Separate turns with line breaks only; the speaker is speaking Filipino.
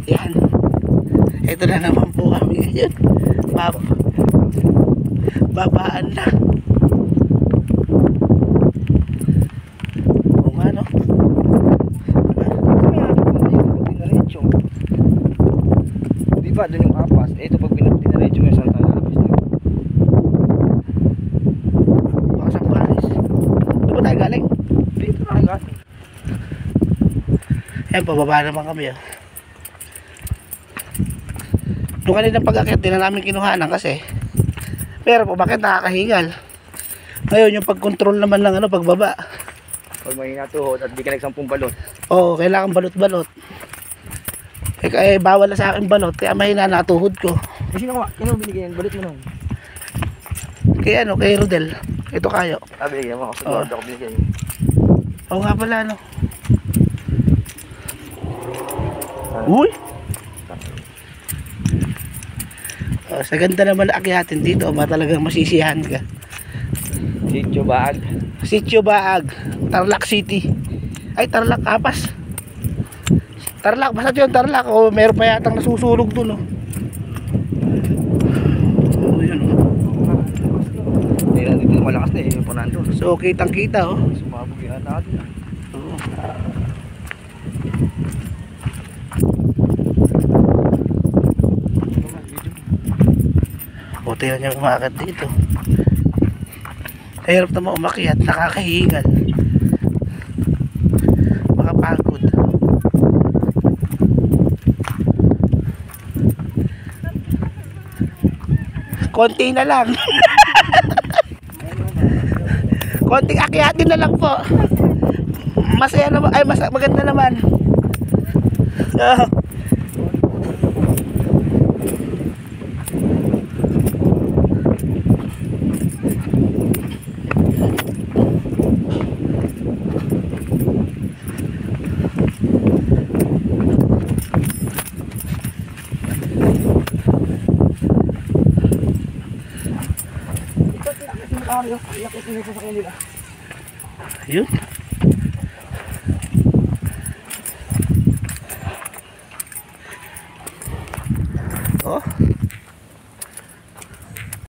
Yan. Ito na naman po kami ngayon. Babaan na. O nga no?
Diba doon yung apas? Ito pag pinag-dinaretso yung Santa Lapis na.
Baka sa Paris. Doon ba tayo galing?
Dito na galing.
Ayan, pababa naman kami. Oh. Doon kanina pag-akit, din na namin kinuhanan kasi. Pero po, bakit nakakahingal? Ngayon, yung pag-control naman ng pagbaba.
Pag may natuhod at di ka nagsampung balot.
Oo, kailangan balot-balot. Eh, bawal na sa akin balot, kaya mahina natuhod ko.
Kasi sino binigyan? Balot mo nung?
Kaya kay Rodel. Ito kayo.
Binigyan mo ako sa balot ako binigyan.
Oo nga pala, no. Uy! Sa ganda naman akyatin dito, talagang masisiyahan ka.
Sitio Baag.
Sitio Baag, Tarlac City. Ay, Tarlac Apas. Tarlac, basta yun Tarlac. O, meron pa yatang nasusulog dun, oh. Oh, yun, oh.
Dito malakas na eh, yung punan doon.
So, kitang-kita, oh.
Sumabog yan natin.
Oo. O, tingnan niyo umakyat dito. Hirap naman umakyat, nakakahingal. Makapagod. Konti na lang. Konting akyatin na lang po. Masaya naman, ay maganda naman. Yun.